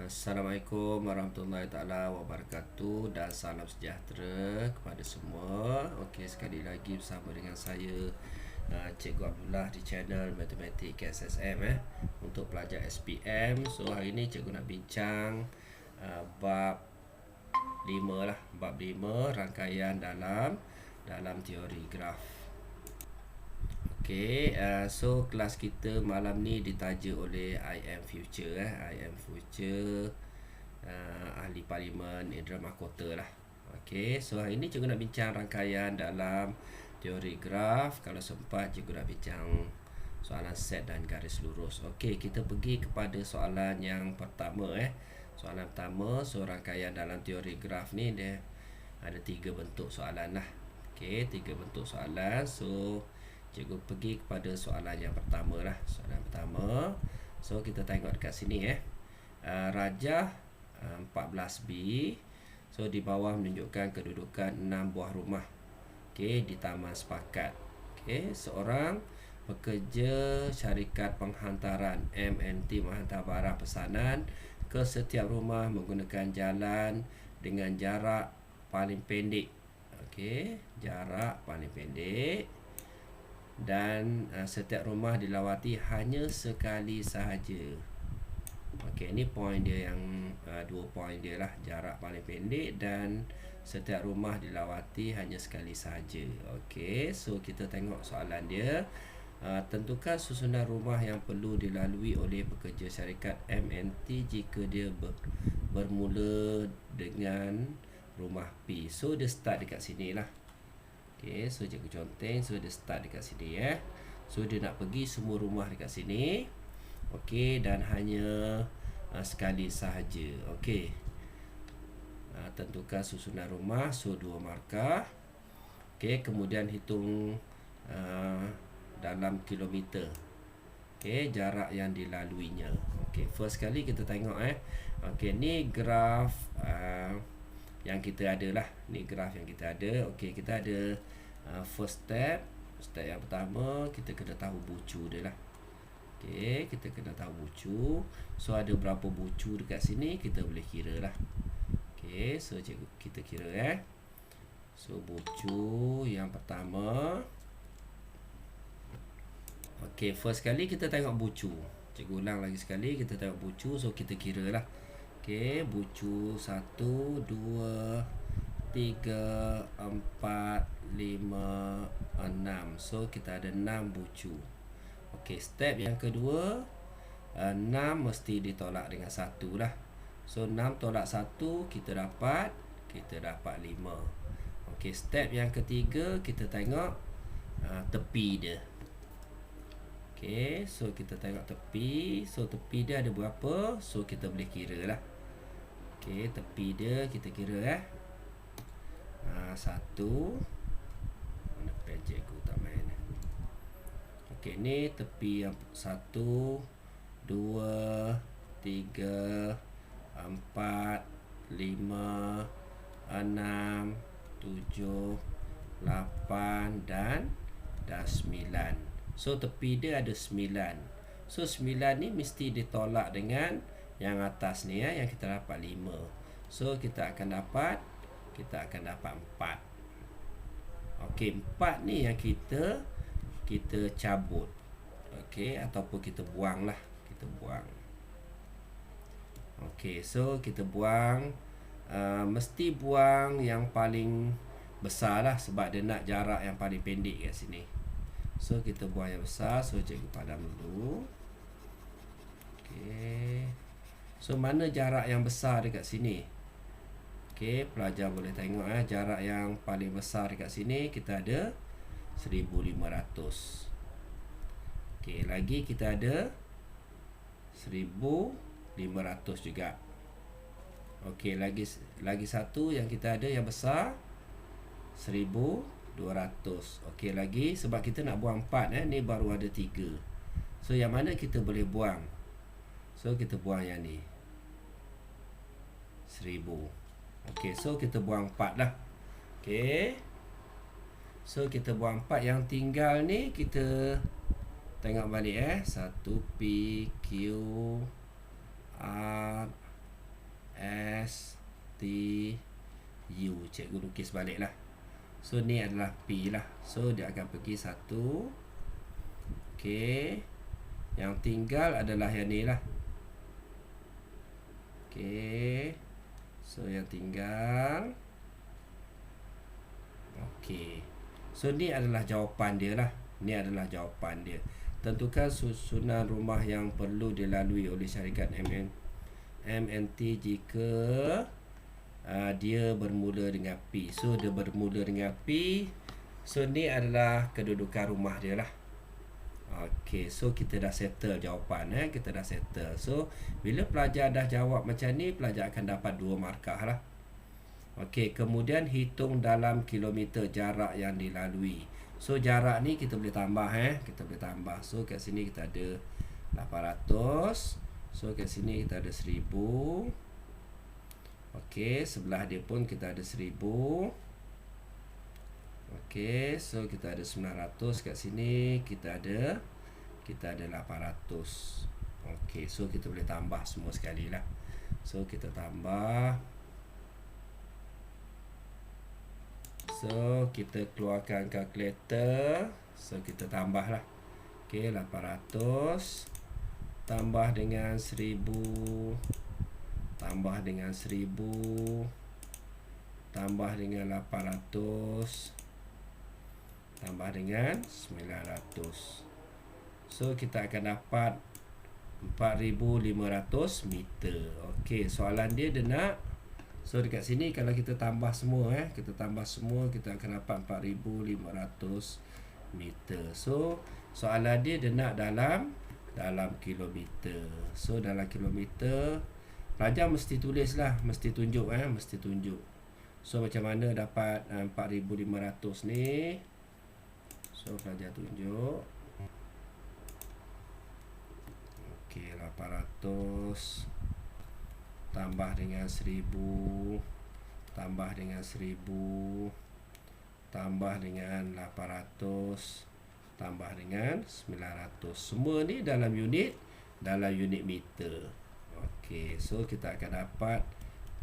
Assalamualaikum warahmatullahi taala wabarakatuh dan salam sejahtera kepada semua. Okey, sekali lagi bersama dengan saya Cikgu Abdullah di channel Matematik KSSM untuk pelajar SPM. So hari ini cikgu nak bincang bab 5 lah, bab 5 rangkaian dalam teori graf. Okay, so kelas kita malam ni ditaja oleh IM Future IM Future, Ahli Parlimen Indra Mahkota lah. Okay, so hari ni cikgu nak bincang rangkaian dalam teori graf. Kalau sempat cikgu nak bincang soalan set dan garis lurus. Okay, kita pergi kepada soalan yang pertama Soalan pertama, so rangkaian dalam teori graf ni dia ada 3 bentuk soalan lah. Okay, 3 bentuk soalan. So cikgu pergi kepada soalan yang pertama lah. Soalan pertama, so kita tengok dekat sini rajah 14B. So di bawah menunjukkan kedudukan 6 buah rumah di taman sepakat. Seorang pekerja syarikat penghantaran MNT menghantar barang pesanan ke setiap rumah menggunakan jalan dengan jarak paling pendek. Jarak paling pendek, dan setiap rumah dilawati hanya sekali sahaja. Ini poin dia yang 2 poin dia lah, jarak paling pendek dan setiap rumah dilawati hanya sekali sahaja. So kita tengok soalan dia. Tentukan susunan rumah yang perlu dilalui oleh pekerja syarikat MNT jika dia bermula dengan rumah P. So dia start dekat sini lah. So cikgu conteng. So dia start dekat sini So dia nak pergi semua rumah dekat sini. Dan hanya sekali sahaja. Tentukan susunan rumah. So 2 markah. Kemudian hitung dalam kilometer jarak yang dilaluinya. First kali kita tengok ni graf yang kita ada lah. Ni graf yang kita ada. Kita ada first step. Step yang pertama, kita kena tahu bucu dia lah. Kita kena tahu bucu. So ada berapa bucu dekat sini, kita boleh kira lah. So kita kira So bucu yang pertama. First kali kita tengok bucu. Cikgu ulang lagi sekali, kita tengok bucu. So kita kira lah. Bucu 1, 2, 3, 4, 5, 6. So kita ada 6 bucu. Step yang kedua, 6 mesti ditolak dengan 1 lah. So 6 tolak 1, kita dapat 5. Step yang ketiga, kita tengok tepi dia. So kita tengok tepi. So tepi dia ada berapa? So kita boleh kira lah. Tepi dia kita kira 1. Mana pen cikgu tak main. Ni tepi yang 1, 2, 3, 4, 5, 6, 7, 8 dan 9. So tepi dia ada 9. So 9 ni mesti ditolak dengan yang atas ni yang kita dapat 5. So kita akan dapat 4. 4 ni yang kita cabut. Ataupun kita buang lah. Kita buang. So kita buang. Mesti buang yang paling besar lah, sebab dia nak jarak yang paling pendek kat sini. So kita buang yang besar. So cikgu padam dulu. So mana jarak yang besar dekat sini? Pelajar boleh tengok jarak yang paling besar dekat sini kita ada 1500. Lagi kita ada 1500 juga. Lagi satu yang kita ada yang besar 1200. Lagi sebab kita nak buang 4 ni baru ada 3. So yang mana kita boleh buang? So kita buang yang ni 1000. So kita buang 4 lah. So kita buang 4. Yang tinggal ni kita tengok balik 1 P Q R cikgu lukis balik lah. So ni adalah P lah. So dia akan pergi 1. Okey. Yang tinggal adalah yang ni lah. Okey. So yang tinggal. Okey. So ni adalah jawapan dia lah. Ni adalah jawapan dia. Tentukan susunan rumah yang perlu dilalui oleh syarikat MNT jika dia bermula dengan P. So dia bermula dengan P. So ni adalah kedudukan rumah dia lah. Okey, so kita dah settle jawapan, kita dah settle. So bila pelajar dah jawab macam ni, pelajar akan dapat 2 markah lah. Okey, kemudian hitung dalam kilometer jarak yang dilalui. So jarak ni kita boleh tambah, kita boleh tambah. So kat sini kita ada 800. So kat sini kita ada 1000. Okey, sebelah dia pun kita ada 1000. Okey, so kita ada 900 kat sini, kita ada 800. Okey, so kita boleh tambah semua sekali lah. So kita tambah. So kita keluarkan kalkulator. So kita tambah lah. Okey, 800 tambah dengan 1000 tambah dengan 1000 tambah dengan 800 tambah dengan 900. So kita akan dapat 4500 meter. Okey, soalan dia nak. So dekat sini kalau kita tambah semua, kita tambah semua, kita akan dapat 4500 meter. So soalan dia nak dalam kilometer. So dalam kilometer, pelajar mesti tulis lah, mesti tunjuk, mesti tunjuk. So macam mana dapat 4500 ni? So pelajar tunjuk. Okey, 800 tambah dengan 1000 tambah dengan 1000 tambah dengan 800 tambah dengan 900. Semua ni dalam unit meter. Okey, so kita akan dapat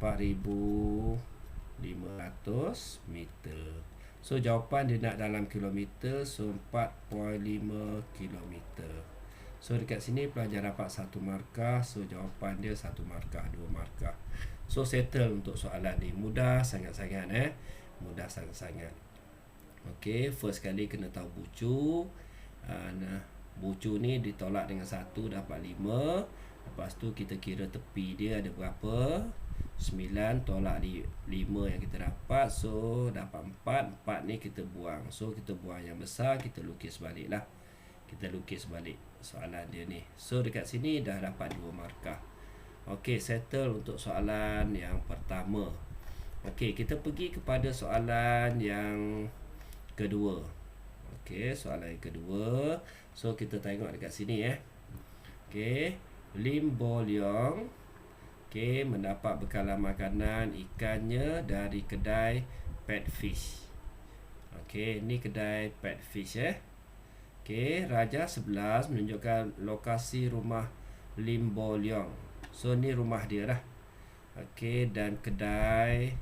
4500 meter. So jawapan dia nak dalam kilometer. So 4.5 kilometer. So dekat sini pelajar dapat 1 markah. So jawapan dia 1 markah, 2 markah. So settle untuk soalan ni. Mudah sangat-sangat, mudah sangat-sangat. Okey, first kali kena tahu bucu. Bucu ni ditolak dengan 1 dapat 5. Lepas tu kita kira tepi dia ada berapa. 9 tolak 5 yang kita dapat. So dapat 4. 4 ni kita buang. So kita buang yang besar, kita lukis balik lah. Kita lukis balik soalan dia ni. So dekat sini dah dapat 2 markah. Okey, settle untuk soalan yang pertama. Okey, kita pergi kepada soalan yang kedua. Okey, soalan yang kedua. So kita tengok dekat sini, Okey, Lim Bo Leong mendapat bekalan makanan ikannya dari kedai Pet Fish. Okey, ni kedai Pet Fish, Okey, Raja 11 menunjukkan lokasi rumah Lim Bo Leong. So ni rumah dia lah. Okey, dan kedai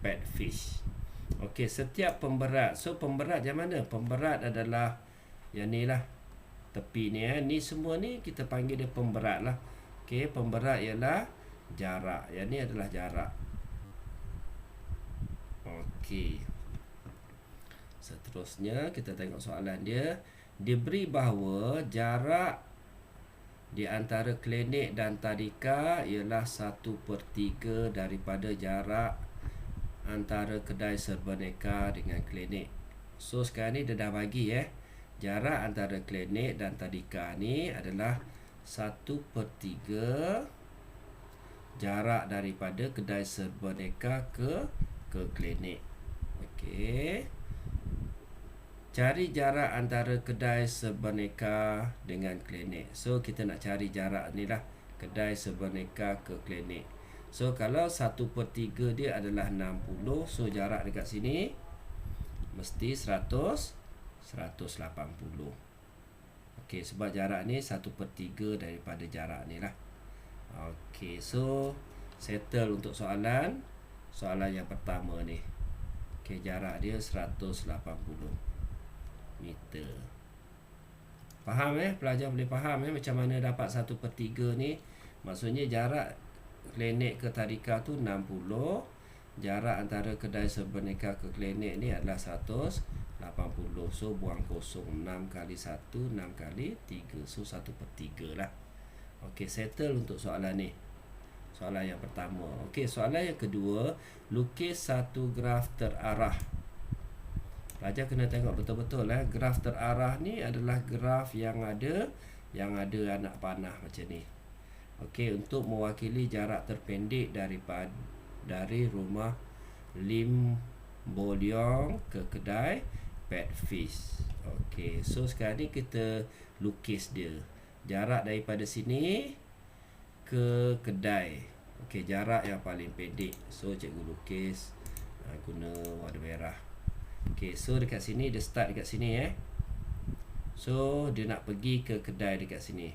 Pet Fish. Okey, setiap pemberat. So pemberat yang mana? Pemberat adalah yang ni lah, tepi ni, Ni semua ni kita panggil dia pemberat lah. Okey, pemberat ialah jarak. Yang ni adalah jarak. Okey. Seterusnya kita tengok soalan dia. Diberi bahawa jarak di antara klinik dan tadika ialah 1/3 daripada jarak antara kedai serbaneka dengan klinik. So sekarang ni dia dah bagi, jarak antara klinik dan tadika ni adalah 1/3 jarak daripada kedai serbaneka ke klinik. Okey. Cari jarak antara kedai serbaneka dengan klinik. So kita nak cari jarak ni lah, kedai serbaneka ke klinik. So kalau 1/3 dia adalah 60. So jarak dekat sini mesti 180. Okey, sebab jarak ni 1/3 daripada jarak ni lah. Okey, so settle untuk soalan soalan yang pertama ni. Okey, jarak dia 180 meter. Faham pelajar boleh faham macam mana dapat 1/3 ni. Maksudnya jarak klinik ke tadika tu 60. Jarak antara kedai Serberneka ke klinik ni adalah 180. So buang kosong, 6 kali 1, 6 kali 3. So 1/3 lah. Okey, settle untuk soalan ni. Soalan yang pertama. Okey, soalan yang kedua, lukis satu graf terarah. Pelajar kena tengok betul-betul graf terarah ni adalah graf yang ada anak panah macam ni. Okey, untuk mewakili jarak terpendek dari rumah Lim Bo Leong ke kedai Pet Fish. Okey, so sekarang ni kita lukis dia. Jarak daripada sini ke kedai. Okey, jarak yang paling pendek. So cikgu lukis guna warna merah. Okey, so dekat sini dia start dekat sini So dia nak pergi ke kedai dekat sini.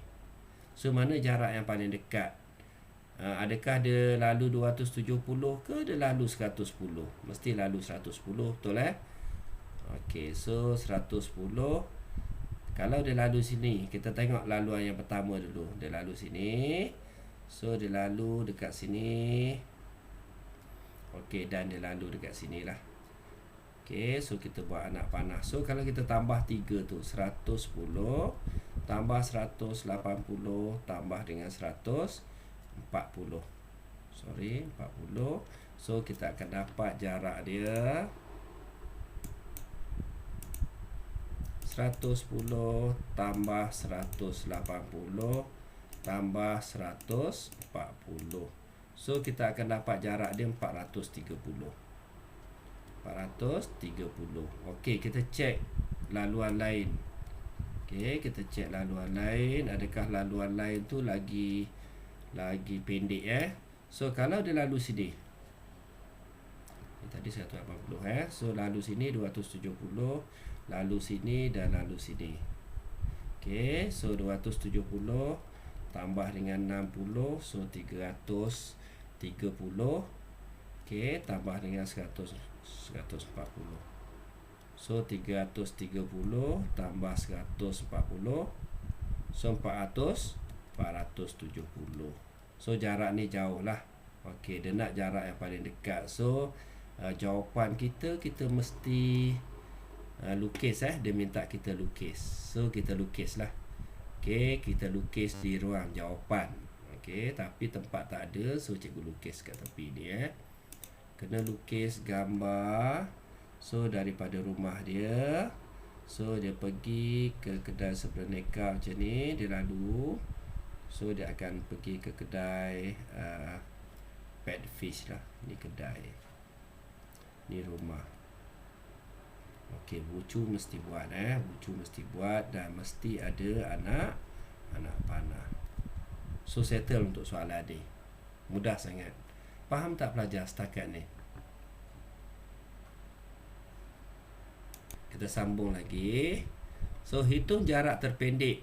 So mana jarak yang paling dekat? Adakah dia lalu 270 ke dia lalu 110? Mesti lalu 110, betul Okey, so 110. Kalau dia lalu sini, kita tengok laluan yang pertama dulu. Dia lalu sini. So dia lalu dekat sini. Okey, dan dia lalu dekat sini lah. Okey, so kita buat anak panah. So kalau kita tambah 3 tu, 110 tambah 180 tambah dengan 140. 40. So kita akan dapat jarak dia 110 tambah 180 tambah 140. So kita akan dapat jarak dia 430. Okey, kita cek laluan lain. Okey, kita cek laluan lain. Adakah laluan lain tu lagi pendek So kalau dia lalu sini, tadi 180 So lalu sini 270, lalu sini dan lalu sini. Okey, so 270 tambah dengan 60, so 330. Okey, tambah dengan 140. So 330 tambah 140, so 470. So jarak ni jauh lah. Okey, dia nak jarak yang paling dekat. So jawapan kita mesti lukis dia minta kita lukis. So kita lukis lah. Okey, kita lukis di ruang jawapan. Okey, tapi tempat tak ada, so cikgu lukis kat tepi ni Kena lukis gambar. So daripada rumah dia, so dia pergi ke kedai Serberneka macam ni, dia lalu. So dia akan pergi ke kedai Pet Fish lah. Ni kedai, ni rumah. Okey, bucu mesti buat bucu mesti buat dan mesti ada anak panah. So settle untuk soalan ni. Mudah sangat. Faham tak pelajar setakat ni? Kita sambung lagi. So hitung jarak terpendek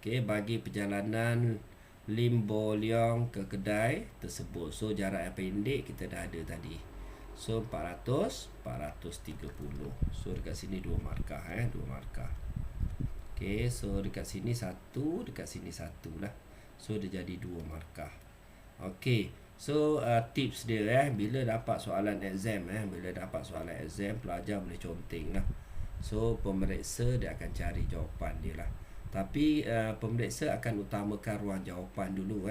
bagi perjalanan Lim Bo Leong ke kedai tersebut. So jarak yang pendek kita dah ada tadi. So 430. So dekat sini 2 markah 2 markah. Okey, so dekat sini 1, dekat sini 1 lah. So dia jadi 2 markah. Okey, so tips dia bila dapat soalan exam pelajar boleh conteng lah. So pemeriksa dia akan cari jawapan dia lah. Tapi pemeriksa akan utamakan ruang jawapan dulu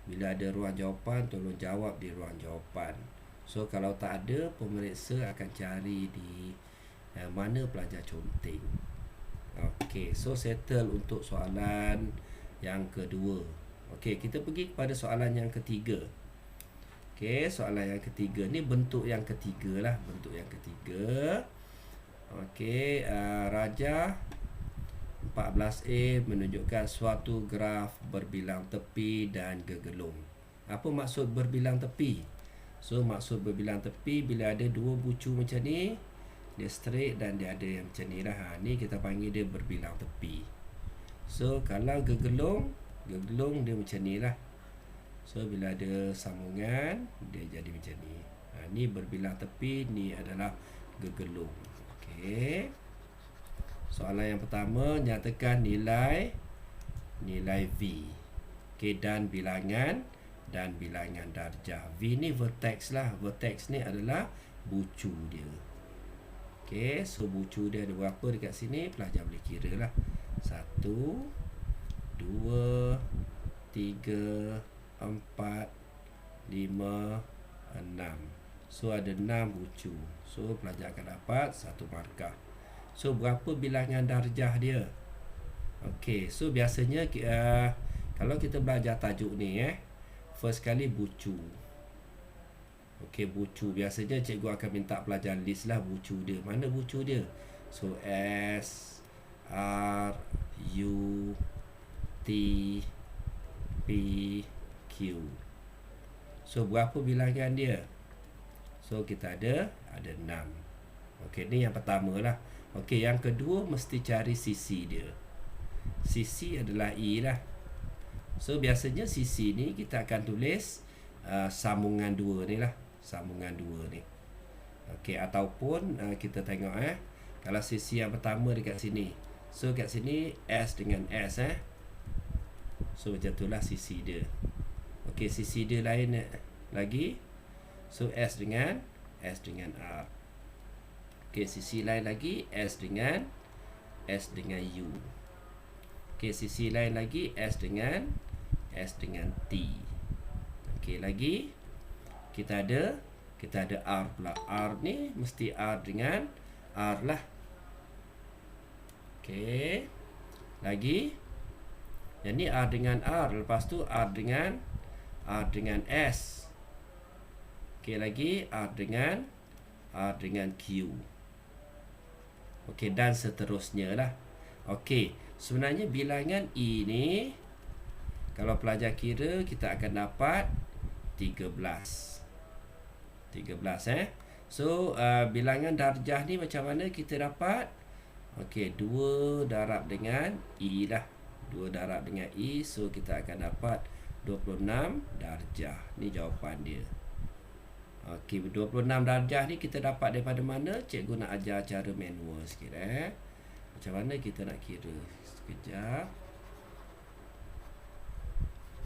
Bila ada ruang jawapan, tolong jawab di ruang jawapan. So kalau tak ada, pemeriksa akan cari di mana pelajar conteng. Okey, so settle untuk soalan yang kedua. Okey, kita pergi kepada soalan yang ketiga. Okey, soalan yang ketiga ni bentuk yang ketiga lah, bentuk yang ketiga. Okey, Raja 14A menunjukkan suatu graf berbilang tepi dan gegelung. Apa maksud berbilang tepi? So maksud berbilang tepi bila ada dua bucu macam ni, dia straight dan dia ada yang macam ni lah. Ni kita panggil dia berbilang tepi. So kalau gegelung dia macam ni lah. So bila ada sambungan, dia jadi macam ni. Ni berbilang tepi, ni adalah gegelung. Okey. Soalan yang pertama, nyatakan nilai V. Okey, dan bilangan darjah. V ni vertex lah. Vertex ni adalah bucu dia. Okey, so bucu dia ada berapa dekat sini? Pelajar boleh kira lah. 1, 2, 3, 4, 5, 6. So ada 6 bucu. So pelajar akan dapat 1 markah. So berapa bilangan darjah dia? Okey, so biasanya kalau kita belajar tajuk ni first kali bucu. Okey, bucu. Biasanya cikgu akan minta pelajar list lah bucu dia. Mana bucu dia? So S, R, U, T, P, Q. So berapa bilangan dia? So kita ada 6. Okey, ni yang pertama lah. Okey, yang kedua mesti cari sisi dia. Sisi adalah E lah. So biasanya sisi ni kita akan tulis sambungan 2 ni lah. Sambungan 2 ni. Okey, ataupun kita tengok kalau sisi yang pertama dekat sini. So kat sini S dengan S So macam itulah sisi dia. Okey, sisi dia lain lagi. So S dengan R. Okey, sisi lain lagi S dengan U. Okey, sisi lain lagi S dengan T. Okey, lagi kita ada R pula. R ni mesti R dengan R lah. Okey. Lagi yang ni R dengan R, lepas tu R dengan S. Okey, lagi R dengan Q. Okey, dan seterusnya lah. Okey, sebenarnya bilangan E ni kalau pelajar kira kita akan dapat 13. So bilangan darjah ni macam mana kita dapat? Okey, 2 darab dengan E lah. 2 darab dengan E, so kita akan dapat 26 darjah. Ni jawapan dia. Okey, 26 darjah ni kita dapat daripada mana? Cikgu nak ajar cara manual sikit Macam mana kita nak kira? Sekejap.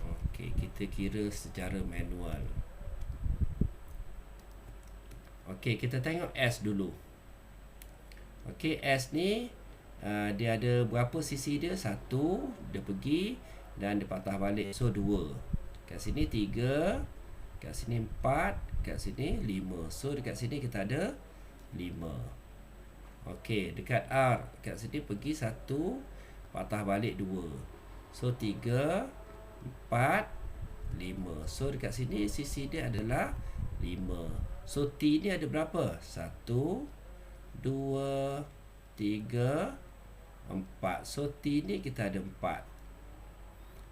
Okey, kita kira secara manual. Okey, kita tengok S dulu. Okey, S ni dia ada berapa sisi dia? 1, dia pergi dan dia patah balik. So 2. Kat sini 3, kat sini 4, kat sini 5. So dekat sini kita ada 5. Okey, dekat R, kat sini pergi 1, patah balik 2. So 3, 4, 5. So dekat sini sisi dia adalah 5. So T ni ada berapa? 1, 2, 3, 4. So T ni kita ada 4.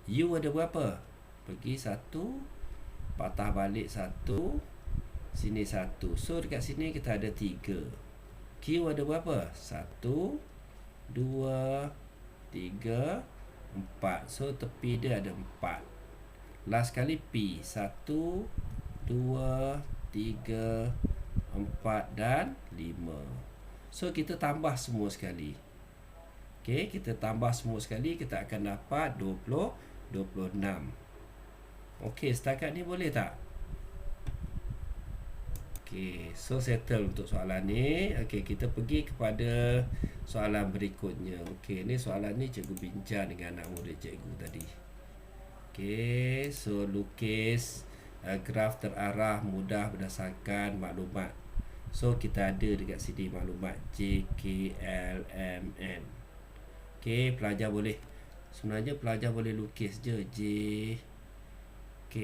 U ada berapa? Pergi 1, patah balik 1, sini 1. So dekat sini kita ada 3. Q ada berapa? 1, 2, 3, 4. So tepi dia ada 4. Last kali P. 1, 2, 3, 4 dan 5. So kita tambah semua sekali. Okey, kita tambah semua sekali, kita akan dapat 26. Okey, setakat ni boleh tak? Okey, so settle untuk soalan ni. Okey, kita pergi kepada soalan berikutnya. Okey, ni soalan ni cikgu bincang dengan anak murid cikgu tadi. Okey, so lukis graf terarah mudah berdasarkan maklumat. So kita ada dekat sini maklumat J, K, L, M, N. Okey, pelajar boleh, sebenarnya pelajar boleh lukis je J, K,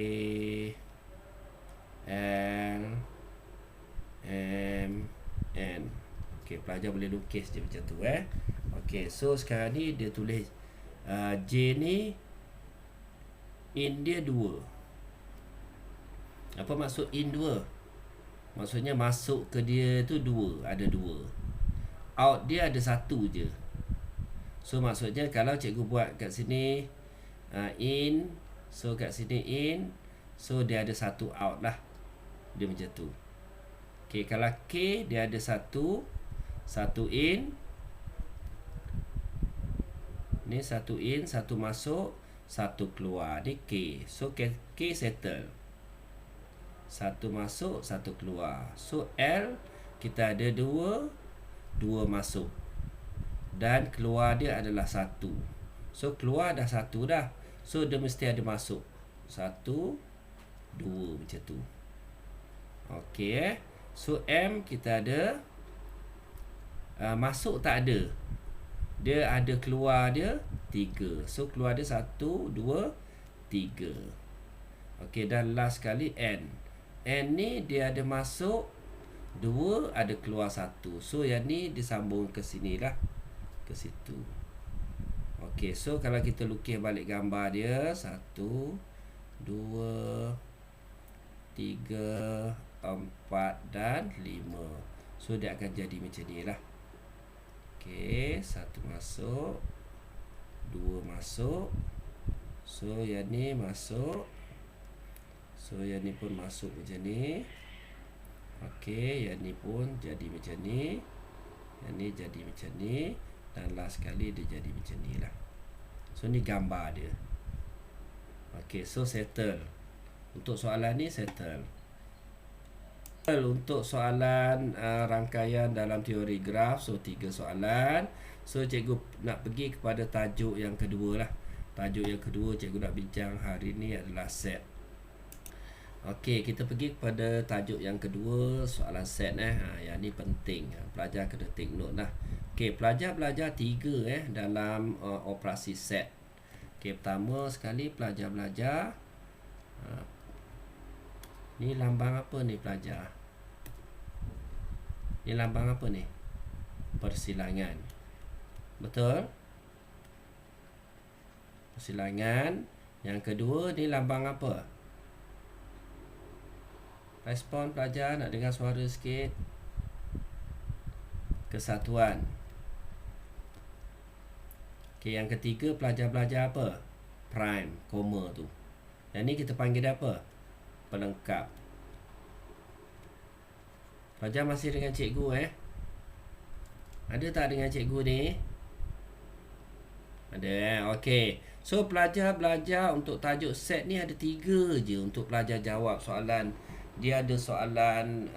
L, M, N. Okey, pelajar boleh lukis je macam tu Okey, so sekarang ni dia tulis J ni in dia 2. Apa maksud in 2? Maksudnya masuk ke dia tu 2, ada 2. Out dia ada 1 je. So maksudnya kalau cikgu buat kat sini in, so kat sini in, so dia ada 1 out lah. Dia macam tu. Okey, kalau K dia ada satu in. Ni satu in, satu masuk, satu keluar. Ni K. So K settle. Satu masuk, satu keluar. So L kita ada dua masuk. Dan keluar dia adalah satu. So keluar dah satu dah. So dia mesti ada masuk. Satu, dua macam tu. Okey. So M kita ada masuk tak ada. Dia ada keluar dia 3. So keluar dia 1, 2, 3. Okey, dan last sekali N. N ni dia ada masuk 2, ada keluar 1. So yang ni disambung ke sini lah, ke situ. Okey, so kalau kita lukis balik gambar dia 1, 2, 3, 4 dan 5. So dia akan jadi macam ni lah. Okey, 1 masuk, 2 masuk. So yang ni masuk. So yang ni pun masuk macam ni. Okey, yang ni pun jadi macam ni. Yang ni jadi macam ni. Dan last sekali dia jadi macam ni lah. So ni gambar dia. Okey, so settle. Untuk soalan ni settle. Untuk soalan rangkaian dalam teori graf, so 3 soalan. So cikgu nak pergi kepada tajuk yang kedua lah. Tajuk yang kedua cikgu nak bincang hari ni adalah set. Okey, kita pergi kepada tajuk yang kedua, soalan set yang ni penting. Pelajar kena take note lah. Okey, pelajar belajar 3 dalam operasi set. Okey, pertama sekali pelajar belajar ni lambang apa ni pelajar? Ni lambang apa ni? Persilangan. Betul? Persilangan. Yang kedua ni lambang apa? Respon pelajar, nak dengar suara sikit. Kesatuan. Okey, yang ketiga pelajar belajar apa? Prime, koma tu. Yang ni kita panggil dia apa? Pelengkap. Pelajar masih dengan cikgu Ada tak dengan cikgu ni? Ada Okey. So pelajar belajar untuk tajuk set ni ada 3 je untuk pelajar jawab soalan. Dia ada soalan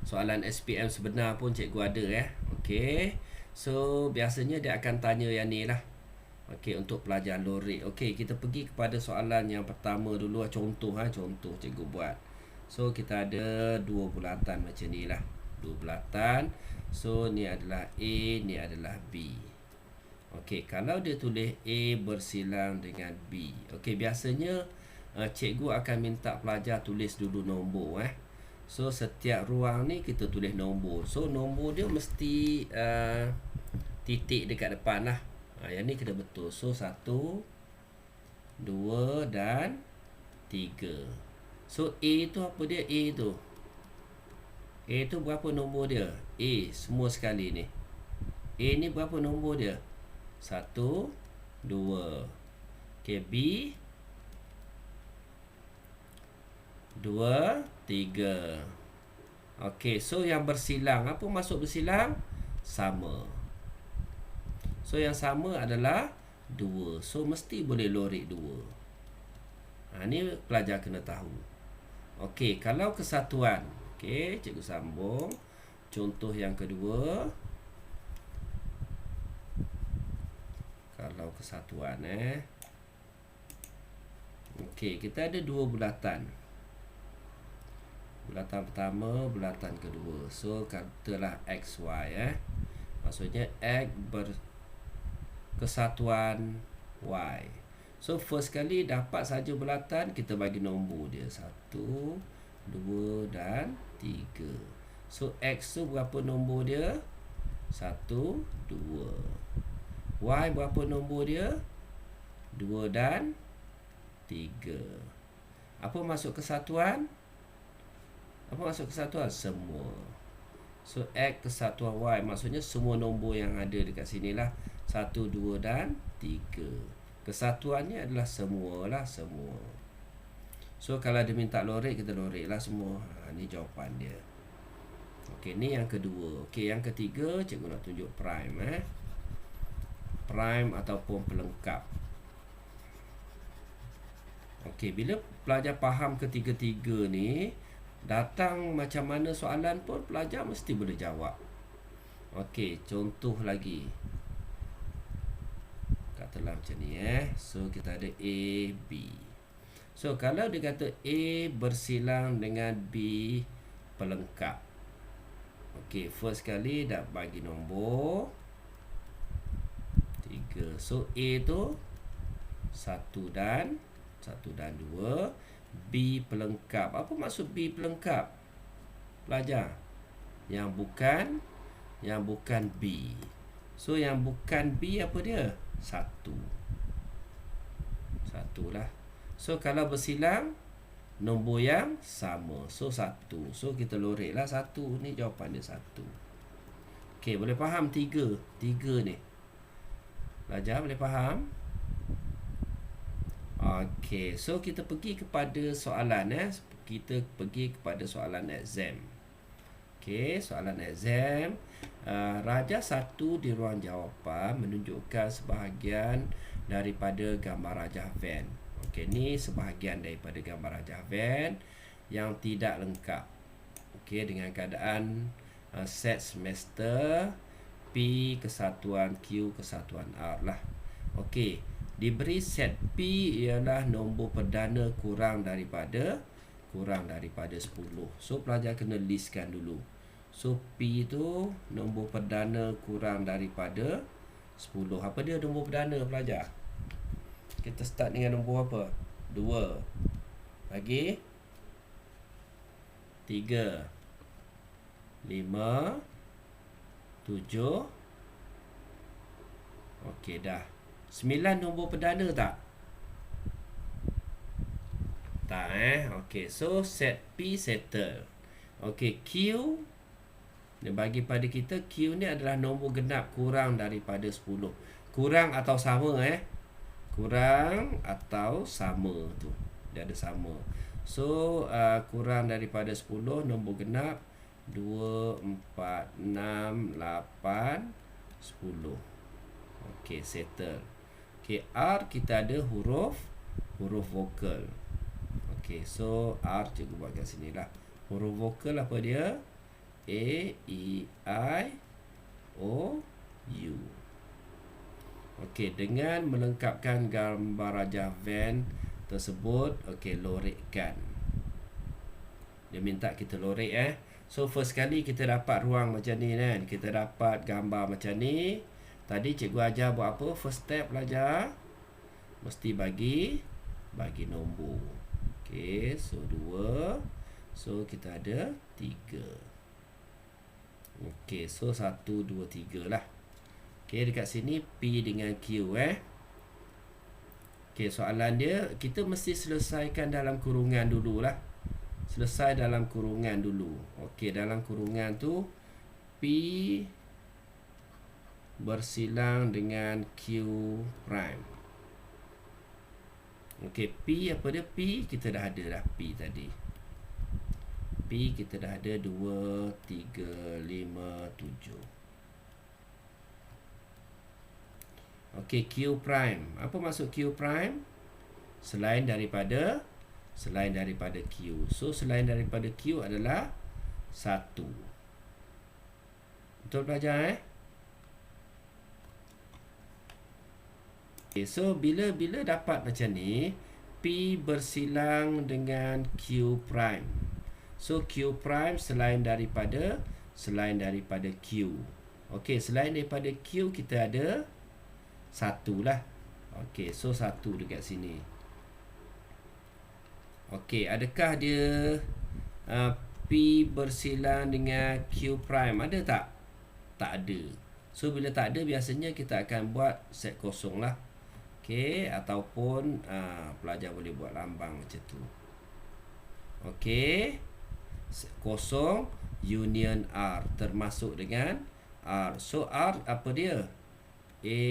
soalan SPM sebenar pun cikgu ada Okey. So biasanya dia akan tanya yang ni lah. Okey, untuk pelajar lorik. Okey, kita pergi kepada soalan yang pertama dulu. Contoh contoh cikgu buat. So kita ada 2 bulatan macam ni lah. 2 bulatan. So ni adalah A, ni adalah B. Okey, kalau dia tulis A bersilang dengan B. Okey, biasanya cikgu akan minta pelajar tulis dulu nombor So setiap ruang ni kita tulis nombor. So nombor dia mesti titik dekat depan lah. Yang ni kena betul. So 1, 2 dan 3. So A tu apa dia? A tu berapa nombor dia? A semua sekali ni. A ni berapa nombor dia? 1, 2. Okay, B 2, 3. Okay, so yang bersilang. Apa maksud bersilang? Sama. So yang sama adalah 2. So mesti boleh lorik 2. Ni pelajar kena tahu. Okey, kalau kesatuan. Okey, cikgu sambung. Contoh yang kedua. Kalau kesatuan Okey, kita ada 2 bulatan. Bulatan pertama, bulatan kedua. So katalah XY Maksudnya X kesatuan Y. So first kali dapat saja bulatan, kita bagi nombor dia 1, 2 dan 3. So X tu berapa nombor dia? 1, 2. Y berapa nombor dia? 2 dan 3. Apa maksud kesatuan? Semua. So X kesatuan Y maksudnya semua nombor yang ada dekat sini lah. 1, 2 dan 3. Kesatuannya adalah semua lah, semua. So kalau dia minta lorek, kita lorek lah semua. Ni jawapan dia. Okey, ni yang kedua. Okey, yang ketiga cikgu nak tunjuk prime prime ataupun pelengkap. Okey, bila pelajar faham ketiga-tiga ni, datang macam mana soalan pun pelajar mesti boleh jawab. Okey, contoh lagi. Katalah macam ni So kita ada A, B. So kalau dia kata A bersilang dengan B pelengkap. Okey, first kali dah bagi nombor 3. So A tu 1 dan 2. B pelengkap. Apa maksud B pelengkap? Pelajar, yang bukan B. So yang bukan B apa dia? 1 lah. So kalau bersilang, nombor yang sama. So 1. So kita lorek lah 1. Ni jawapan dia 1. Okey, boleh faham 3 ni? Pelajar boleh faham? Okey, so kita pergi kepada soalan Kita pergi kepada soalan exam. Okey, soalan exam. Raja 1 di ruang jawapan menunjukkan sebahagian daripada gambar rajah van. Okey, ni sebahagian daripada gambar rajah van yang tidak lengkap. Okey, dengan keadaan set semester P kesatuan Q kesatuan R lah. Okey, diberi set P ialah nombor perdana kurang daripada 10. So pelajar kena listkan dulu. So P tu nombor perdana kurang daripada 10. Apa dia nombor perdana pelajar? Kita start dengan nombor apa? 2. Lagi 3, 5, 7. Okey dah. 9 nombor perdana tak? Tak Okey, so set P settle. Okey, Q dia bagi pada kita Q ni adalah nombor genap kurang daripada 10. Kurang atau sama kurang atau sama tu. Dia ada sama. So kurang daripada 10 nombor genap 2, 4, 6, 8, 10. Okey, settle. Okey, R kita ada huruf vokal. Okey, so R cikgu buat kat sini lah. Huruf vokal apa dia? A, E, I, O, U. Okey, dengan melengkapkan gambar rajah van tersebut, okey, lorekkan. Dia minta kita lorek So first kali kita dapat ruang macam ni kan. Kita dapat gambar macam ni. Tadi cikgu ajar buat apa? First step pelajar mesti bagi nombor. Okey, so 2. So kita ada 3. Okey, so 1, 2, 3 lah. Okey, dekat sini P dengan Q Okey, soalan dia kita mesti selesaikan dalam kurungan dulu lah. Selesai dalam kurungan dulu. Okey, dalam kurungan tu P bersilang dengan Q prime. Okey, P apa dia? P kita dah ada dah P tadi. P kita dah ada 2, 3, 5, 7. Okey, Q prime. Apa maksud Q prime? Selain daripada Q. So selain daripada Q adalah 1. Betul pelajar Okay, so bila dapat macam ni, P bersilang dengan Q prime. So Q prime selain daripada Q. Okey, selain daripada Q kita ada 1 lah. Okey, so 1 dekat sini. Okey, adakah dia P bersilang dengan Q prime? Ada tak? Tak ada. So bila tak ada, biasanya kita akan buat set kosong lah. Okey, ataupun pelajar boleh buat lambang macam tu. Okey, kosong union R termasuk dengan R. So R apa dia? A,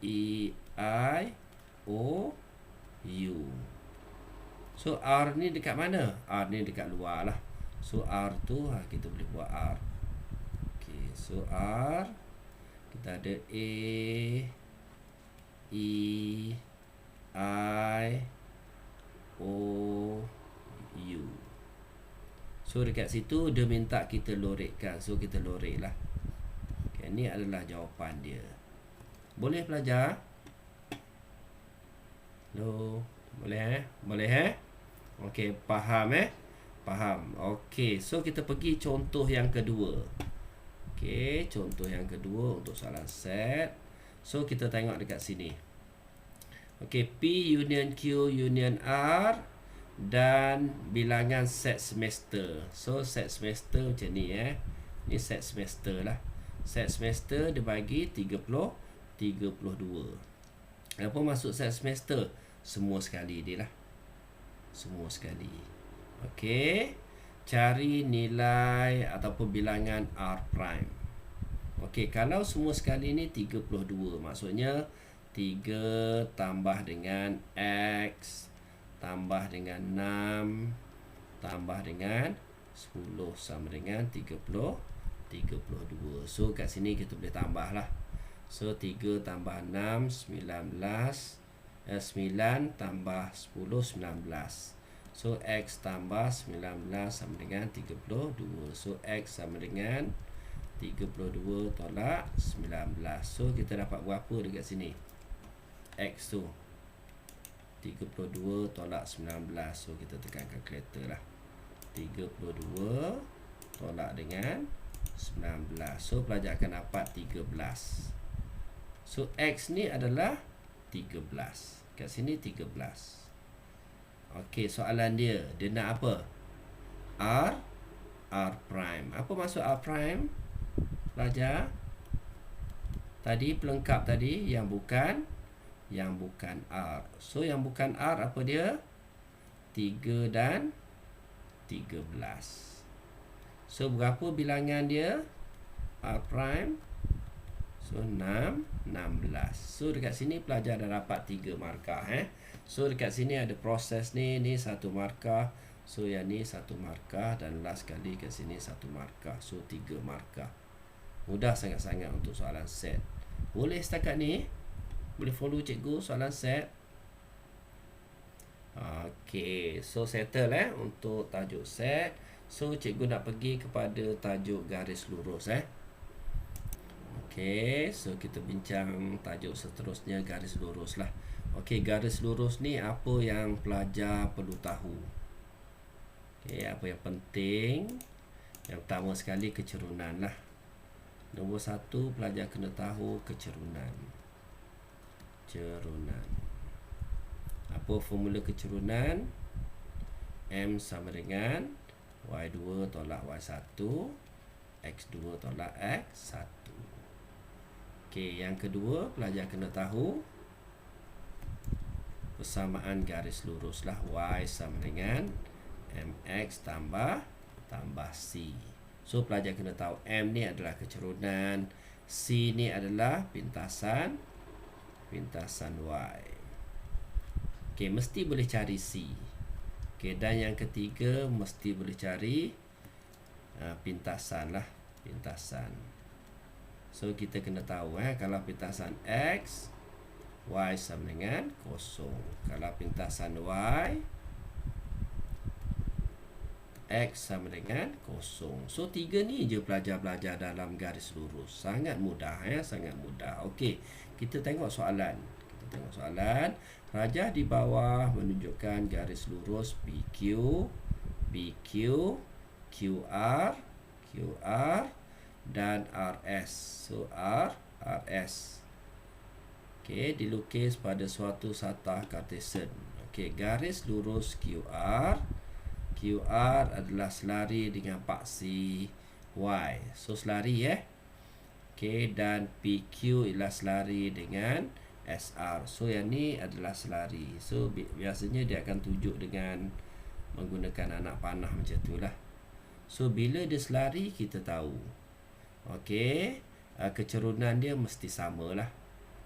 E, I, O, U. So R ni dekat mana? R ni dekat luar lah. So R tu kita boleh buat R. Okay, so R kita ada A, E, I, O, U. So dekat situ dia minta kita lorekkan. So kita lorek lah. Okay, ni adalah jawapan dia. Boleh pelajar? Hello? Boleh Boleh Okey, faham Faham. Okey, so kita pergi contoh yang kedua. Okey, contoh yang kedua untuk soalan set. So kita tengok dekat sini. Okey, P union Q union R dan bilangan set semester. So set semester macam ni Ni set semester lah. Set semester dia bagi 32. Apa maksud set semester? Semua sekali dia lah. Semua sekali. Okey. Cari nilai ataupun bilangan R prime. Okey, kalau semua sekali ni 32. Maksudnya 3 tambah dengan X tambah dengan 6 tambah dengan 10 sama dengan 32. So kat sini kita boleh tambah lah. So 3 tambah 6 19. 9 tambah 10 19. So X tambah 19 sama dengan 32. So X sama dengan 32 tolak 19. So kita dapat berapa dekat sini? X tu 32 tolak 19. So kita tekan kalkulator lah. 32 tolak dengan 19. So pelajar akan dapat 13. So X ni adalah 13. Kat sini 13. Okey, soalan dia nak apa? R prime. Apa maksud R prime? Pelajar, tadi pelengkap tadi yang bukan R. So yang bukan R apa dia? 3 dan 13. So berapa bilangan dia? R prime. So 16. So dekat sini pelajar dah dapat 3 markah So dekat sini ada proses ni 1 markah. So yang ni 1 markah dan last kali kat sini 1 markah. So 3 markah. Mudah sangat-sangat untuk soalan set. Boleh setakat ni? Boleh follow cikgu soalan set? Okey, so settle untuk tajuk set. So cikgu nak pergi kepada tajuk garis lurus Okey, so kita bincang tajuk seterusnya garis lurus lah. Okey, garis lurus ni apa yang pelajar perlu tahu? Okey, apa yang penting? Yang pertama sekali kecerunan lah. Nombor 1, pelajar kena tahu kecerunan. Apa formula kecerunan? M sama dengan Y2 tolak Y1, X2 tolak X1. Okey, yang kedua pelajar kena tahu persamaan garis lurus lah. Y sama dengan MX tambah C. So pelajar kena tahu M ni adalah kecerunan, C ni adalah pintasan Y. Okey, mesti boleh cari C. Okey, dan yang ketiga mesti boleh cari pintasan lah, pintasan. So kita kena tahu kalau pintasan X, Y sama dengan 0. Kalau pintasan Y, X sama dengan 0. So 3 ni je pelajar belajar dalam garis lurus. Sangat mudah sangat mudah. Okey, kita tengok soalan. Rajah di bawah menunjukkan garis lurus PQ, BQ, QR dan RS. So RS. Okey, dilukis pada suatu satah Cartesian. Okey, garis lurus QR adalah selari dengan paksi Y. So selari Okey, dan PQ ialah selari dengan SR. So yang ni adalah selari. So biasanya dia akan tunjuk dengan menggunakan anak panah macam tu lah. So bila dia selari kita tahu. Okey, kecerunan dia mesti sama lah.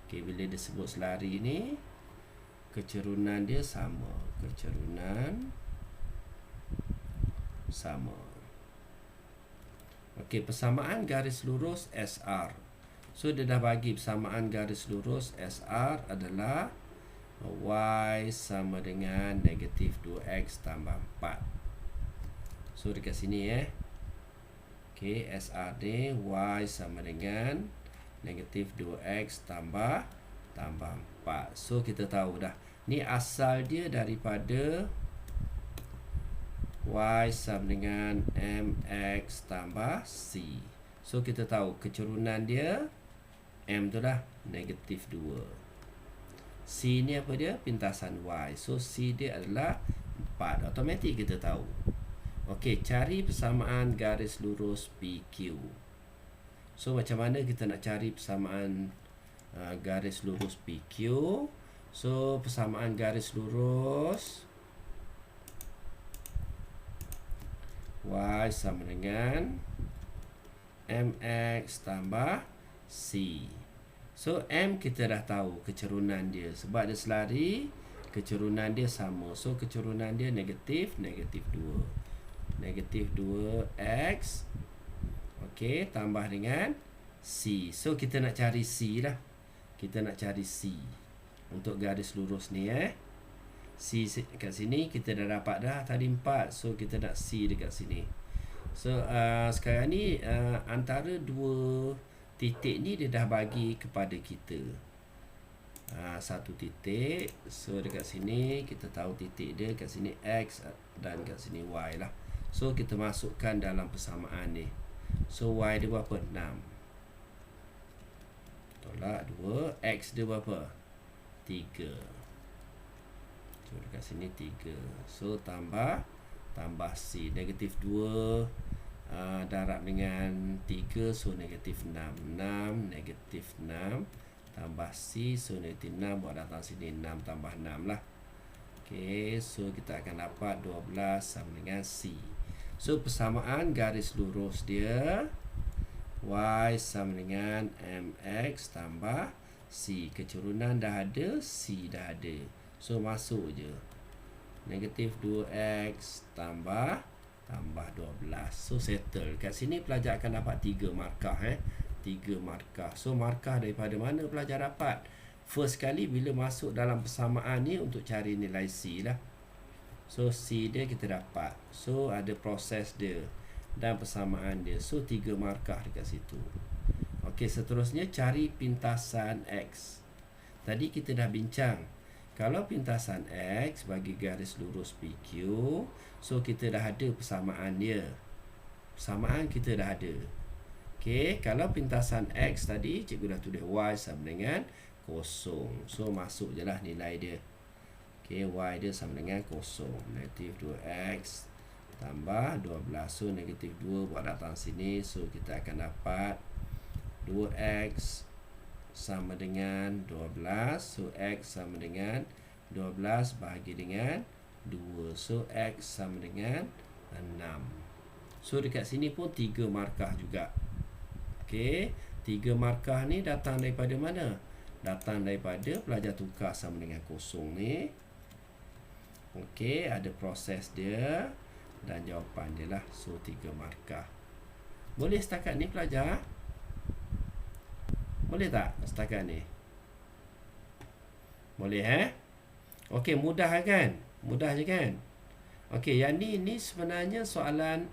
Okey, bila dia sebut selari ni, Kecerunan dia sama. Kecerunan sama. Okey, persamaan garis lurus SR. So dia dah bagi persamaan garis lurus SR adalah Y sama dengan negatif 2X tambah 4. So dekat sini Okey, SR ni Y sama dengan negatif 2X tambah 4. So kita tahu dah, ni asal dia daripada Y sama dengan MX tambah C. So kita tahu kecerunan dia M tu lah negatif 2. C ni apa dia? Pintasan Y. So C dia adalah 4. Automatik kita tahu. Okey, cari persamaan garis lurus PQ. So macam mana kita nak cari persamaan garis lurus PQ? So persamaan garis lurus Y sama dengan MX tambah C. So M kita dah tahu kecerunan dia, sebab dia selari, kecerunan dia sama. So kecerunan dia negatif 2. Negatif 2X, okey, tambah dengan C. So kita nak cari C lah. Kita nak cari C untuk garis lurus ni C kat sini kita dah dapat dah tadi 4. So kita nak C dekat sini. So sekarang ni antara dua titik ni dia dah bagi kepada kita satu titik. So dekat sini kita tahu titik dia kat sini X dan kat sini Y lah. So kita masukkan dalam persamaan ni. So Y dia berapa? 6. Tolak 2. X dia berapa? 3. So dekat sini 3. So tambah C. Negatif 2 darab dengan 3. So negatif 6. 6 negatif 6 tambah C. So negatif 6 buat datang sini 6 tambah 6 lah. Okay, so kita akan dapat 12 sama dengan C. So persamaan garis lurus dia Y sama dengan MX tambah C. Kecerunan dah ada, C dah ada. So masuk je. Negatif 2X tambah 12. So settle. Kat sini pelajar akan dapat 3 markah 3 markah. So markah daripada mana pelajar dapat? First kali bila masuk dalam persamaan ni untuk cari nilai C lah. So C dia kita dapat. So ada proses dia dan persamaan dia. So 3 markah dekat situ. Okey, seterusnya cari pintasan X. Tadi kita dah bincang, kalau pintasan X bagi garis lurus PQ, so kita dah ada persamaan dia. Persamaan kita dah ada. Okey, kalau pintasan X tadi cikgu dah tulis Y sama dengan 0. So masuk je lah nilai dia. Okey, Y dia sama dengan 0. Negatif 2X tambah 12. So negatif 2 buat datang sini. So kita akan dapat 2X sama dengan 12. So X sama dengan 12 bahagi dengan 2. So X sama dengan 6. So dekat sini pun 3 markah juga. Okey, 3 markah ni datang daripada mana? Datang daripada pelajar tukar sama dengan 0 ni. Okey, ada proses dia dan jawapan dia lah. So 3 markah. Boleh setakat ni pelajar? Boleh tak setakat ni? Boleh Okey, mudah kan? Mudah je kan? Okey, yang ni sebenarnya soalan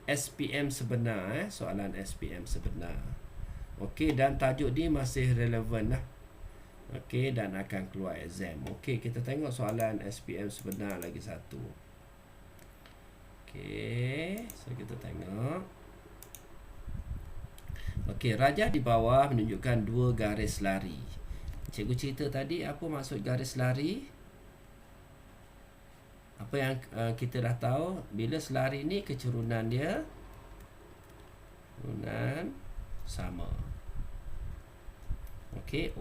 SPM sebenar soalan SPM sebenar. Okey, dan tajuk ni masih relevan lah. Okey, dan akan keluar exam. Okey, kita tengok soalan SPM sebenar lagi satu. Okey, so kita tengok. Okey, rajah di bawah menunjukkan 2 garis lari. Cikgu cerita tadi apa maksud garis lari? Apa yang kita dah tahu, bila selari ni kecerunan dia sama. Okey,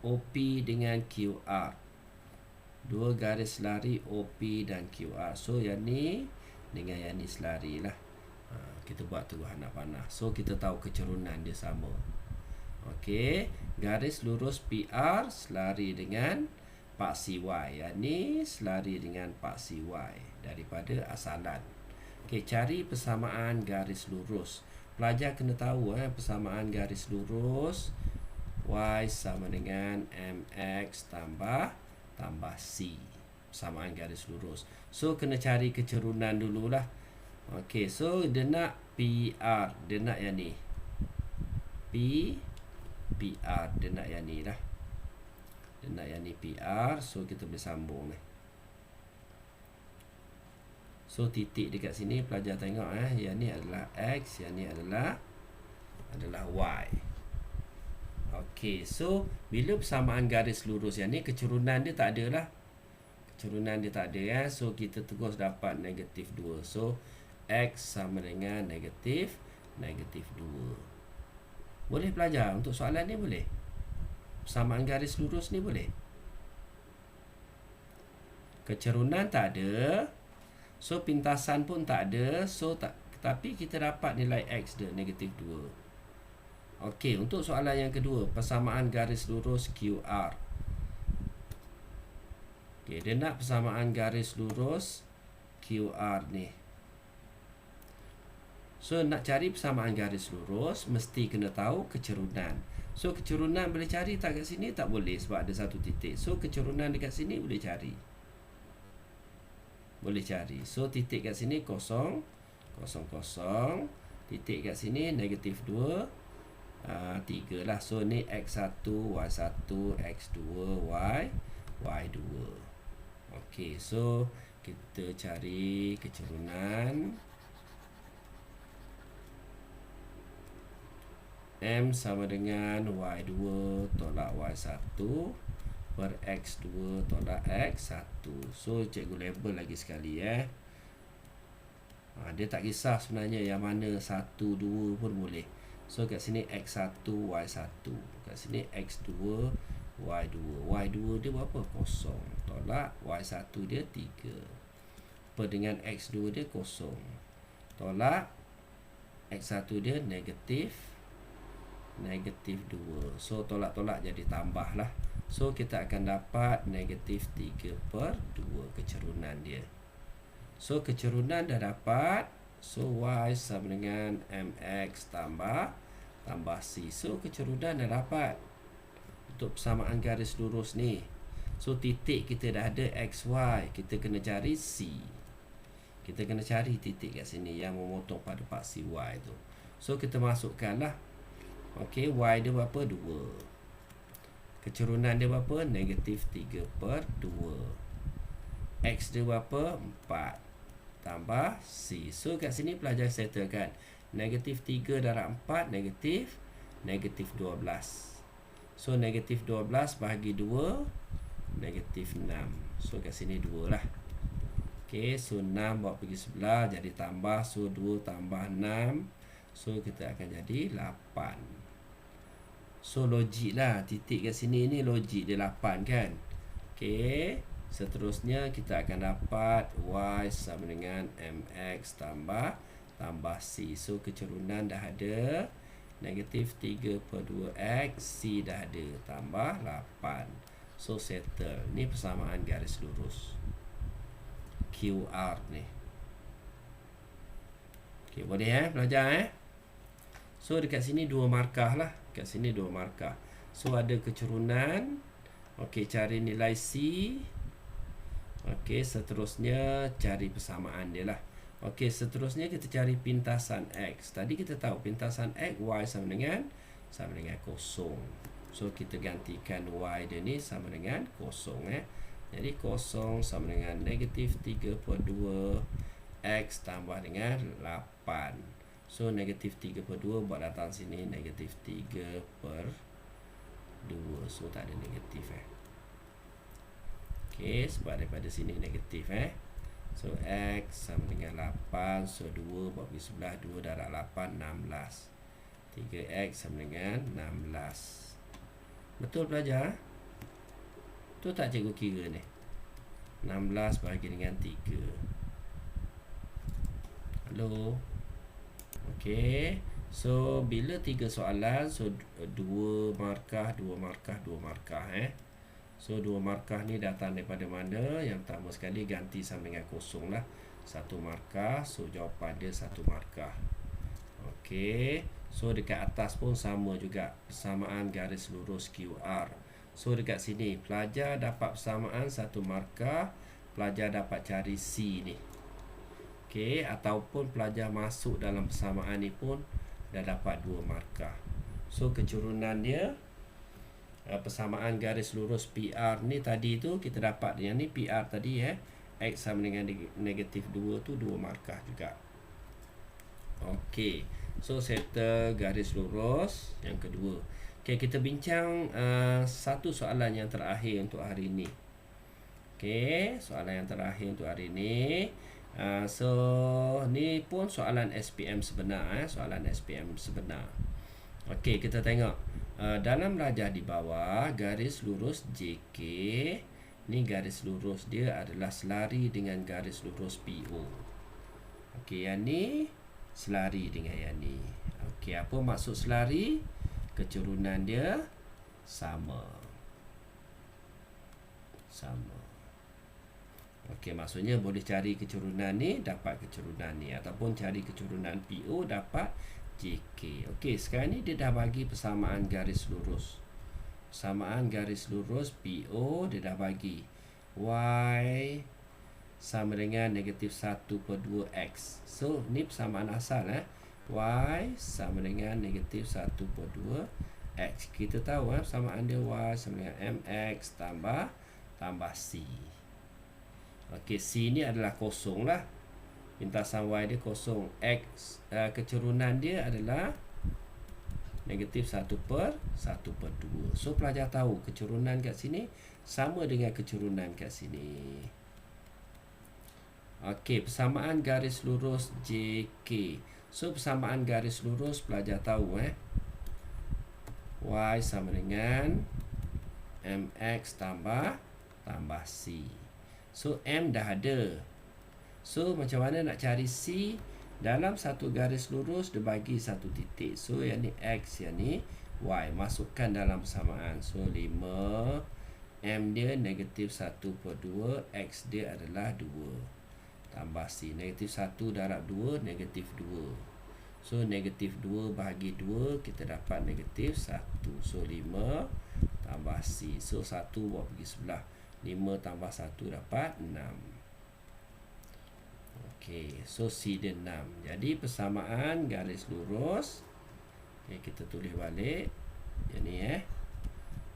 OP dengan QR. 2 garis lari OP dan QR. So yang ni dengan yang ni selari lah. Kita buat tuduhan anak panah. So kita tahu kecerunan dia sama. Okey, garis lurus PR selari dengan paksi Y. Yang ni selari dengan paksi Y daripada asalan. Okey, cari persamaan garis lurus. Pelajar kena tahu persamaan garis lurus Y sama dengan MX tambah C. Persamaan garis lurus. So, kena cari kecerunan dululah. Okey, so dia nak PR. Dia nak yang ni. PR. Dia nak yang ni lah. Dia nak yang ni PR. So, kita boleh sambung ni. So, titik dekat sini pelajar tengok yang ni adalah X, yang ni adalah Y. Okey, so bila persamaan garis lurus yang ni kecerunan dia tak ada lah. Kecerunan dia tak ada So, kita terus dapat negatif 2. So, X sama dengan negatif 2. Boleh pelajar untuk soalan ni boleh? Persamaan garis lurus ni boleh? Kecerunan tak ada. So, pintasan pun tak ada. So, tapi kita dapat nilai X dia, negatif 2. Okey, untuk soalan yang kedua, persamaan garis lurus QR. Okey, dia nak persamaan garis lurus QR ni. So, nak cari persamaan garis lurus, mesti kena tahu kecerunan. So, kecerunan boleh cari tak kat sini? Tak boleh sebab ada satu titik. So, kecerunan dekat sini boleh cari. Boleh cari. So, titik kat sini 0, 0, 0. Titik kat sini negatif 2, 3 lah. So, ni X1, Y1, X2, Y2. Okey, so kita cari kecerunan. M sama dengan Y2 tolak Y1 per X2 tolak X1. So, cikgu label lagi sekali dia tak kisah sebenarnya yang mana 1, 2 pun boleh. So, kat sini X1, Y1. Kat sini X2, Y2. Y2 dia berapa? 0. Tolak Y1 dia 3. Per dengan X2 dia 0. Tolak X1 dia negatif 2. So, tolak-tolak jadi tambah lah. So, kita akan dapat negatif 3/2 kecerunan dia. So, kecerunan dah dapat. So, Y sama dengan MX tambah C. So, kecerunan dah dapat untuk persamaan garis lurus ni. So, titik kita dah ada XY. Kita kena cari C. Kita kena cari titik kat sini yang memotong pada paksi Y tu. So, kita masukkan lah. Okey, Y dia berapa? 2. Kecerunan dia berapa? Negatif 3/2. X dia berapa? 4. Tambah C. So, kat sini pelajar settlekan. Negatif 3 darab 4, negatif 12. So, negatif 12 bahagi 2, negatif 6. So, kat sini 2 lah. Okey, so 6 bawa pergi sebelah, jadi tambah. So, 2 tambah 6. So, kita akan jadi 8. So, logik lah. Titik kat sini ni logik dia 8 kan. Okey, seterusnya kita akan dapat Y sama dengan MX tambah C. So, kecerunan dah ada. Negatif 3/2X. C dah ada. Tambah 8. So, settle. Ni persamaan garis lurus QR ni. Okey, boleh pelajar So, dekat sini 2 markah lah. Dekat sini 2 markah. So, ada kecerunan. Okey, cari nilai C. Okey, seterusnya cari persamaan dia lah. Okey, seterusnya kita cari pintasan X. Tadi kita tahu pintasan X, Y sama dengan 0. So, kita gantikan Y dia ni sama dengan 0 Jadi, 0 sama dengan negatif 3/2 X tambah dengan 8. So, negatif 3/2 buat datang sini negatif 3/2. So, tak ada negatif Okey, sebab daripada sini negatif So, X sama dengan 8. So, 2 buat pergi sebelah. 2 darab 8, 16. 3X sama dengan 16. Betul pelajar? Betul tak cikgu kira ni? 16 bahagi dengan 3. Hello? Okey. So bila 3 soalan, so 2 markah, 2 markah, 2 markah So 2 markah ni datang daripada mana? Yang pertama sekali ganti sama dengan kosong lah. 1 markah, so jawapan dia 1 markah. Okey. So dekat atas pun sama juga, persamaan garis lurus QR. So dekat sini pelajar dapat persamaan 1 markah, pelajar dapat cari C ni. Okey, ataupun pelajar masuk dalam persamaan ni pun dah dapat 2 markah. So kecurunan dia, persamaan garis lurus PR ni tadi tu kita dapat yang ni PR tadi X sama dengan negatif 2 tu 2 markah juga. Okey, so settle garis lurus yang kedua. Okey, kita bincang satu soalan yang terakhir untuk hari ini. Okey, soalan yang terakhir untuk hari ini. So ni pun soalan SPM sebenar soalan SPM sebenar. Okey, kita tengok dalam rajah di bawah garis lurus JK ni, garis lurus dia adalah selari dengan garis lurus PO. Okey, yang ni selari dengan yang ni. Okey, apa maksud selari? Kecurunan dia sama. Okey, maksudnya boleh cari kecurunan ni dapat kecurunan ni, ataupun cari kecurunan PO dapat JK. Okey, sekarang ni dia dah bagi persamaan garis lurus. Persamaan garis lurus PO dia dah bagi Y sama dengan negatif 1/2X. So ni persamaan asal Y sama dengan negatif 1/2X. Kita tahu persamaan dia Y sama dengan MX tambah C. Okey, C ni adalah kosong lah. Pintasan Y dia kosong. X kecurunan dia adalah negatif 1/2. So pelajar tahu kecurunan kat sini sama dengan kecurunan kat sini. Okey, persamaan garis lurus JK. So persamaan garis lurus pelajar tahu Y sama dengan MX tambah C. So M dah ada. So macam mana nak cari C? Dalam satu garis lurus dia bagi satu titik. So yang ni X, yang ni Y. Masukkan dalam persamaan. So 5, M dia negatif 1/2, X dia adalah 2 tambah C. Negatif 1 darab 2 negatif 2. So negatif 2 bahagi 2 kita dapat negatif 1. So 5 tambah C. So 1 bawa pergi sebelah. 5 tambah 1 dapat 6. Okey, so C dia 6. Jadi persamaan garis lurus, kita tulis balik. Yang ni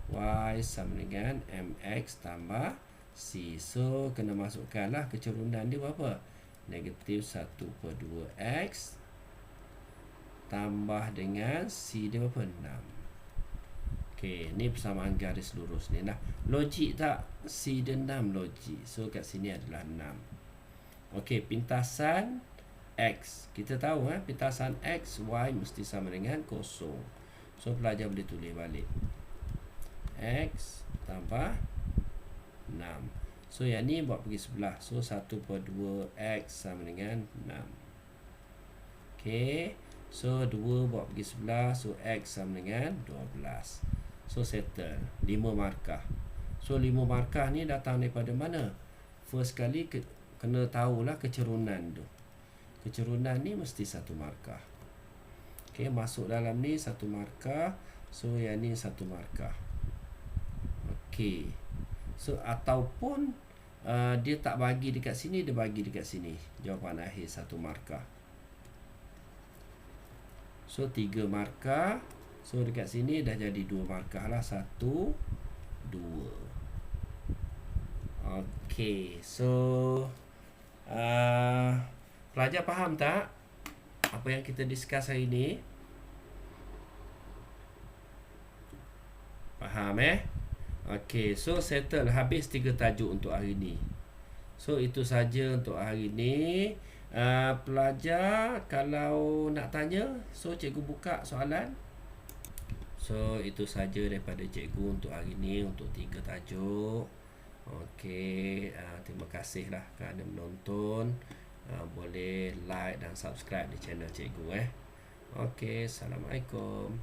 Y sama dengan MX tambah C. So kena masukkanlah kecurunan dia berapa? Negatif 1/2X tambah dengan C dia berapa? 6. Okey, ni persamaan garis lurus ni lah. Logik tak? C dan 6 logik. So kat sini adalah 6. Okey, pintasan X. Kita tahu pintasan X, Y mesti sama dengan kosong. So pelajar boleh tulis balik. X tambah 6. So yang ni buat pergi sebelah. So 1/2X sama dengan 6. Okey. So 2 buat pergi sebelah. So X sama dengan 12. So settle 5 markah. So 5 markah ni datang daripada mana? First kali kena tahulah kecurunan tu. Kecurunan ni mesti 1 markah. Okey, masuk dalam ni 1 markah. So yang ni 1 markah. Okey. So ataupun dia tak bagi dekat sini, dia bagi dekat sini. Jawapan akhir 1 markah. So 3 markah. So dekat sini dah jadi 2 markah lah. 1, 2. Okey. So pelajar faham tak apa yang kita discuss hari ni? Faham Okey. So settle. Habis 3 tajuk untuk hari ni. So itu saja untuk hari ni. Pelajar kalau nak tanya, so cikgu buka soalan. So itu saja daripada cikgu untuk hari ni, untuk 3 tajuk. Okey, terima kasihlah kerana menonton. Boleh like dan subscribe di channel cikgu Okey, Assalamualaikum.